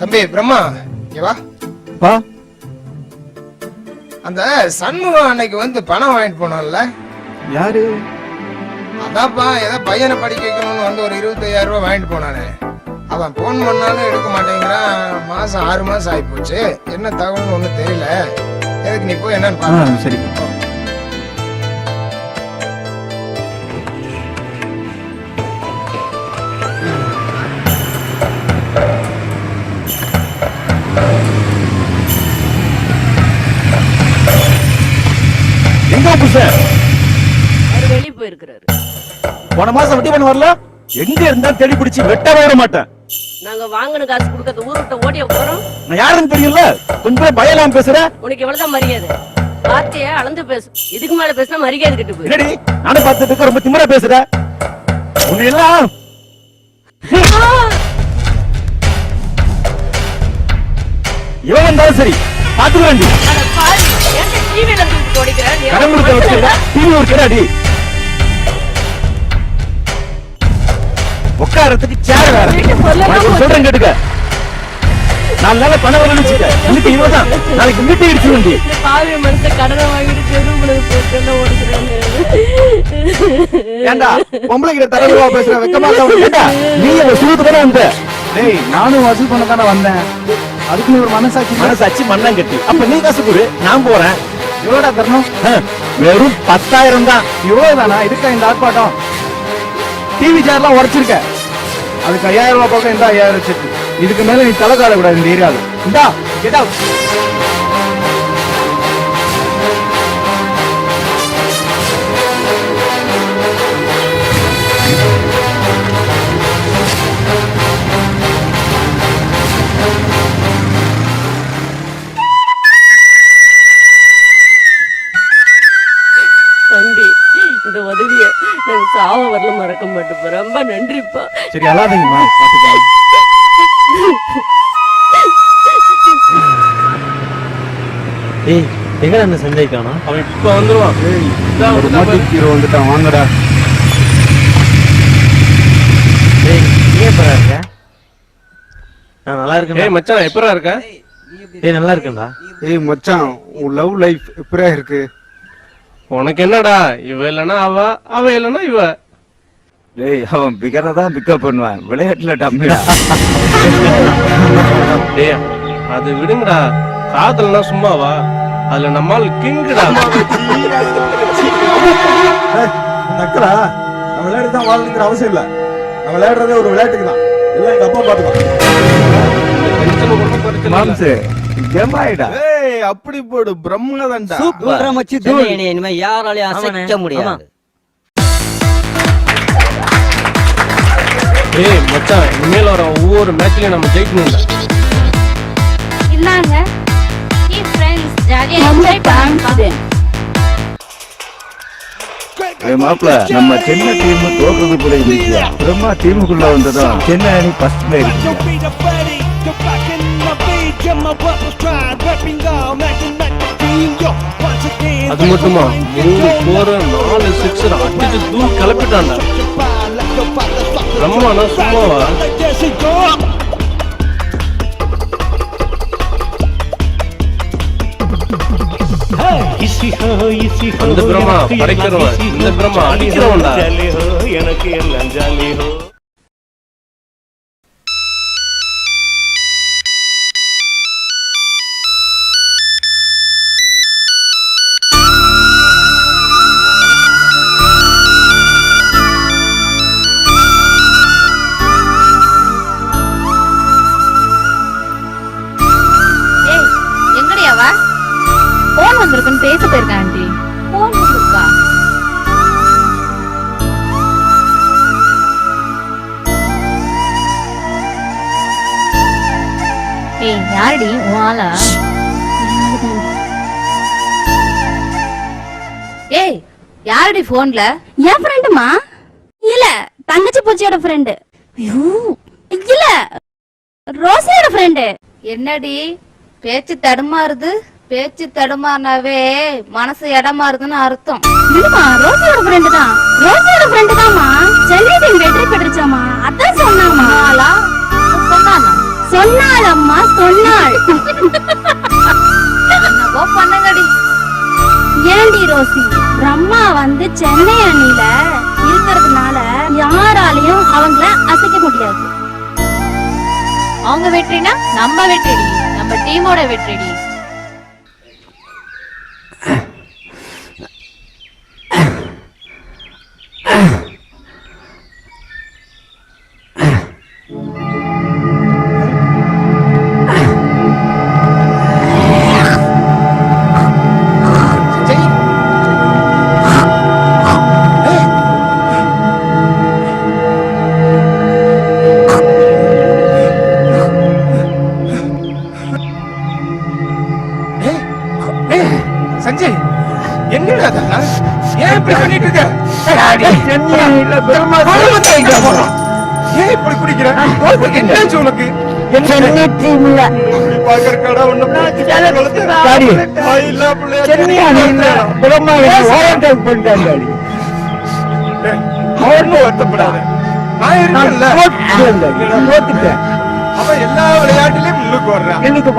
தம்பி பிரம்மா வா. அந்த சண்முகம் அன்னைக்கு வந்து பணம் வாங்கிட்டு போனான்ல, யாரு? அதான்ப்பா ஏதோ பையனை படிக்க வைக்கணும்னு வந்து ஒரு 25,000 ரூபாய் வாங்கிட்டு போனானே. அவன் போன் பண்ணாலும் எடுக்க மாட்டேங்கிறான். மாசம் 6 மாசம் ஆகி போச்சு. என்ன தகவல்னு ஒன்றும் தெரியல. எதுக்கு நீ போய் என்னன்னு பாரு. சரி. வெளியே போயிருக்கிறாரு. போன மாசம் வட்டி பண்ண வரல. எங்க இருந்தா தேடி பிடிச்சி வெட்டவே விட மாட்டேன். நாங்க வாங்கின காசு கொடுக்கறது ஊர் விட்டு ஓடிய போறோம். நான் யாருன்னு தெரியல. கொஞ்சம் பயலாம் பேசுற. உனக்கு எவ்வளவுதான் மரியாதை? வார்த்தைய அளந்து பேசு. இதுக்கு மேல பேசினா மரியாதை கிட்ட போய். என்னடி நானே பார்த்துட்டு ரொம்ப திமிரா பேசுற. உன்னை எல்லாம் இவன் வந்தாலும் சரி பாத்துக்கிறேன். அட பாவி, ஏன்டா டிவில தூக்கி ஓடிக்கிற? நீ கடம்புக்கு வச்சிருக்க டிவி ஒரு கேடாடி. உட்காரத்துக்கு சேர் வேற. சொல்றேன் கேட்டுக்க. 4 நாள் பணம் வரணும்னு வச்சுக்க. இன்னைக்கு இவதான் நாளைக்கு வீட்டை இடிச்சு வேண்டி. பாவி மனுஷன் கடனை வாங்கிட்டு தெருவுல போட்டு ஓடுறாங்க. ஏண்டா பொம்பளை கிட்ட தரவா பேசுற வெக்கமா இருக்கா? நீ வசூலுக்கு தானே வந்த. டேய் நானும் வசூல் பண்ண தானே வந்தேன். அதுக்கு ஒரு மனசாட்சி மண்ணம் கட்டி. அப்ப நீ காசு கொடு, நான் போறேன். எவ்வளோடா தரணும்? வெறும் 10,000 தான். இவ்வளவு தானா? இதுக்கா இந்த ஆர்ப்பாட்டம்? டிவி சேர்லாம் உடைச்சிருக்க. அதுக்கு 5,000 ரூபாய் பக்கம் இந்த 5,000 வச்சிருக்கு. இதுக்கு மேல நீ தலை கால கூடாது இந்த ஏரியாவில். இந்தா கெட் அவுட். தம்பி, இந்த உதவிய நான் சாவ வரல மறக்க மாட்டேன். ரொம்ப நன்றிப்பா. சரி அழாதீங்கம்மா, பாத்துக்கலாம். ஏய் எங்க அந்த சஞ்சய் காணோம்? அவன் இப்ப வந்துருவான். ஹீரோ வந்துட்டான், வாங்கடா. ஏய் நீ எப்பரா இருக்க? நான் நல்லா இருக்கேன். ஏய் மச்சான் எப்பரா இருக்க? ஏய் நல்லா இருக்கேன்டா. ஏய் மச்சான், உன் லவ் லைஃப் எப்பரா இருக்கு? உனக்கு என்னடா, இவ இல்லனா அவ, அவ இல்லனா இவ. டேய் அவன் பிகரதான் பிக்கப் பண்ணுவான், விளையாட்டுல டம்மிடா. டேய் அது விடுங்கடா, காதல்னா சும்மாவா? அதுல நம்மால் கிங்குடா. நக்கலா நம்ம விளையாட்டு தான் வாழணுங்கிற அவசியம் இல்ல. நம்ம விளையாடுறதே ஒரு விளையாட்டுக்கு தான். எல்லாம் எங்க அப்பா பாத்துக்கலாம். ஏய் அப்படி போடு, பிரம்மதான்டா. சூப்பரா மச்சி தண்ணி இனிமே யாராலையும் அசைக்க முடியாது. ஏய் மச்சான், இனிமேல் வர ஒவ்வொரு மேட்ச்லயும் நம்ம ஜெயிக்கணும்டா. இந்தாங்க டீ ஃப்ரெண்ட்ஸ், ஜாலியா என்ஜாய் பண்ணுங்க. ஏய் மாப்ள, நம்ம சென்னை டீம் தோக்குறது கூட இல்லையா? பிரம்மா டீமுக்குள்ள வந்ததும் சென்னை அணி ஃபர்ஸ்ட்ல இருக்கு. அது மட்டுமா 3 4 4 6 அடிச்சு தூள் கிளப்பிட்டான்டா. பிரம்மானா சும்மாவா? அந்த பிரம்மா படைக்கிறவன், இந்த பிரம்மா அடிக்கிறவன்டா. எனக்கு எல்லாம் ஜாலி ஹோ. பேச போயிருக்கா ஆண்டி. போன் வந்திருக்கா? ஏய் யாரடி வாளா? ஏய் யாரடி போன்ல? என் ஃப்ரெண்டுமா? இல்ல தங்கச்சி பூச்சியோட ஃப்ரெண்டு. ஐயோ இல்ல ரோசியோட ஃப்ரெண்டு. என்னடி பேச்சு தடுமாறுது? பேச்சு தடுமாறினாவே மனசு இடமாறுதுன்னு அர்த்தம். இல்லமா ரோசியோட ஃப்ரெண்டு தான். ரோசியோட ஃப்ரெண்டு தான்மா. சென்னை டீம் வெற்றி பெற்றுச்சாமா, அதான் சொன்னாமா. சொன்னானா? வந்து சென்னை அணியில இருக்கிறதுனால யாராலையும் அவங்கள அசைக்க முடியாது. அவங்க வெற்றினா நம்ம வெற்றிடி, நம்ம டீமோட வெற்றிடி. சஞ்சய், என்னடா அதெல்லாம்? ஏன் இப்படி பண்ணிட்டு இருக்க? ஏன் இப்படி குடிக்கிற? என்னாச்சு உனக்கு? அவன் எல்லா விளையாட்டுலயும் முன்னுக்கு வர்றான். எனக்கு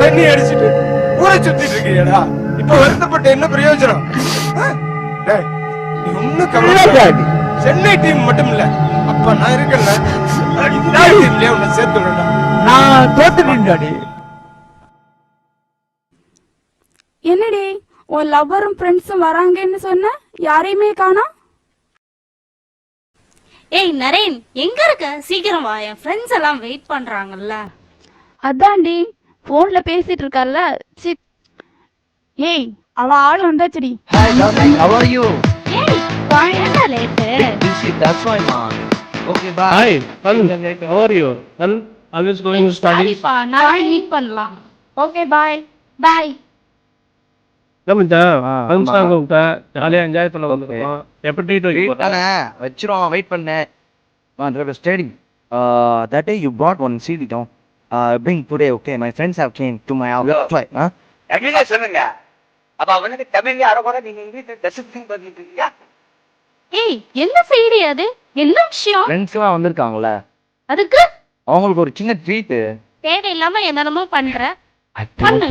தண்ணி அடிச்சிட்டு ஊரை சுத்திட்டு இருக்கியடா. இப்ப வருத்தப்பட்ட என்ன பிரயோஜனம்? நீ ஒண்ணும் கவலைப்படாத. சென்னை டீம் மட்டும் இல்ல, அப்ப நான் இருக்கல, இந்தியா டீம்லயே உன்னை சேர்த்து விடா. நான் தோத்துட்டேன்டாடி. என்னடி உன் லவ்வரும் ஃப்ரெண்ட்ஸும் வராங்கன்னு சொன்ன, யாரையுமே காணோம். ஏய் நரேன், எங்க இருக்க? சீக்கிரம் வா, என் ஃப்ரெண்ட்ஸ் எல்லாம் வெயிட் பண்றாங்கல்ல. அதான்டி போன்ல பேசிட்டு இருக்கால. ஏய் அவ ஆள் வந்தாச்சுடி. Hi darling, how are you? ஏய் என்ன late? Busy, that's why mom. Okay, bye. Hi, how are you? I was going to study. சரிப்பா, நாளை மீட் பண்ணலாம். Okay bye. பை. கமிட்டா ஃபங்க்ஷன் கூப்பிட்டா ஜாலியா என்ஜாய் பண்ண வந்துருக்கோம். எப்ப ட்ரீட் வைக்க வச்சிரும், வெயிட் பண்ணேன். Steering that day you brought one CD down. Bring today, okay? My friends have came to my house. எங்க சொல்லுங்க. அப்ப அவனுக்கு தமிழ்ல அரைக்குறை நீங்க இங்கிலீஷ் டெசிஷன் பண்ணிட்டு இருக்கீங்க. ஏய் என்ன செய்தி அது? என்ன விஷயம்? ஃப்ரெண்ட்ஸ்லாம் வந்திருக்காங்கல்ல, அதுக்கு அவங்களுக்கு ஒரு சின்ன ட்ரீட். தேவையில்லாம என்னென்னமோ பண்ற. பண்ணு.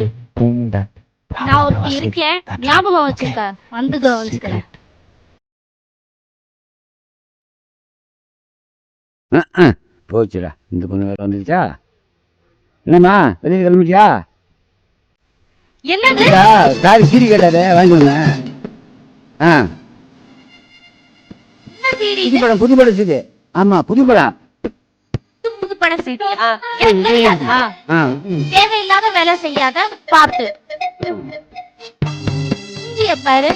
நான் ஒருத்தி இருக்கேன், ஞாபகம் வச்சுக்க. வந்து கவனிச்சுக்கிறேன். போச்சுடா, இந்த பொண்ணு வேற வந்துருச்சா? என்னம்மா வெளியே கிளம்பிட்டியா? என்னது? சாரி சீரி கேட்டாரு, வாங்கி வந்தேன். என்ன சீடி? புது படம், புது படம் சீடி. ஆமா, புது படம். புது படம் சீடி. எனக்கு தெரியாதா? தேவையில்லாத வேலை செய்யாத, பாத்து. இஞ்சிய பாரு.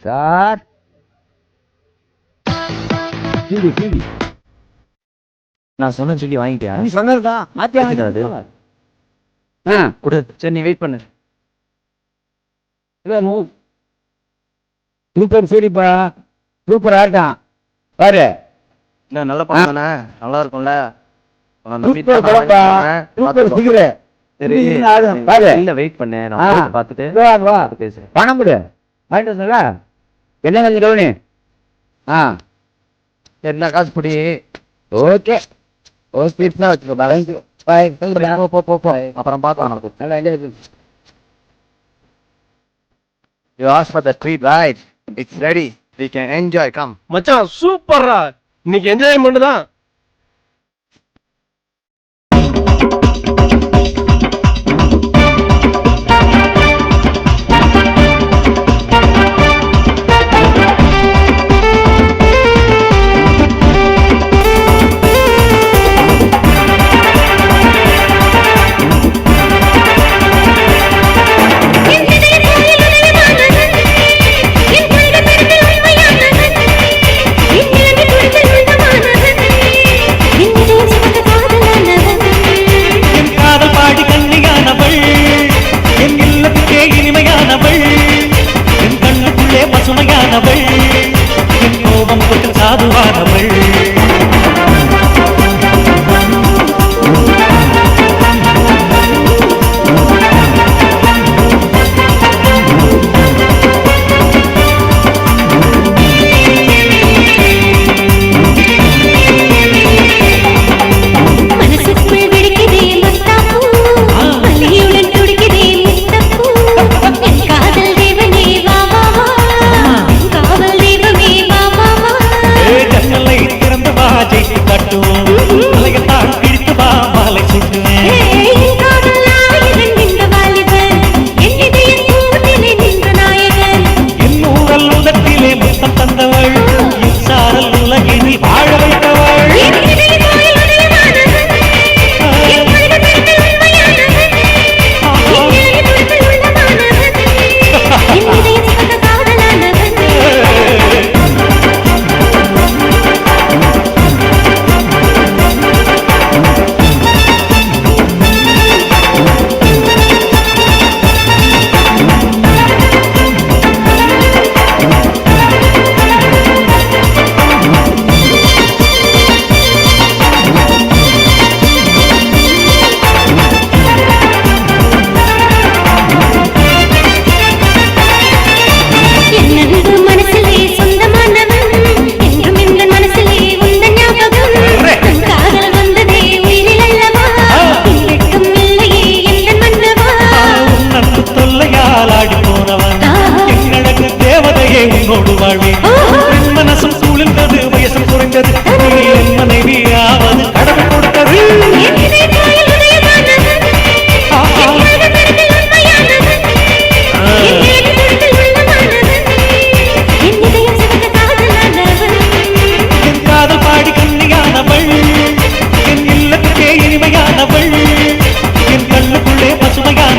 சார் நான் சொன்ன சொல்லி வாங்கிட்டியா? நீ சொன்னதுதா மாத்தி அது கொடு. சரி, நீ வெயிட் பண்ணு. சூப்பர் சரிப்பா, சூப்பர் ஆட்டம் பாரு. என்ன நல்ல படம் தானே, நல்லா இருக்கும்ல. சூப்பர் படம்பா, சூப்பர் சிகரு. சரி பாரு, இல்ல வெயிட் பண்ணு, நான் பார்த்துட்டு வா பேசுறேன். பணம் கொடு, வாங்கிட்டு வந்தா என்ன கொஞ்சம் கவனி. என்ன காசு பிடி. ஓகே ஓகே வச்சுக்கோ. பாய், போ. அப்புறம் பார்க்கலாம். நல்லா என்ஜாய் பண்ணு. You asked for the treat, right? It's ready. We can enjoy. Come. மச்சான் சூப்பர்ரா, இன்னைக்கு என்ஜாய்மெண்ட் தான். என்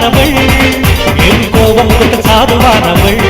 சாதுவானவள் என் கோபம் கொடுத்த சாதுவானவள்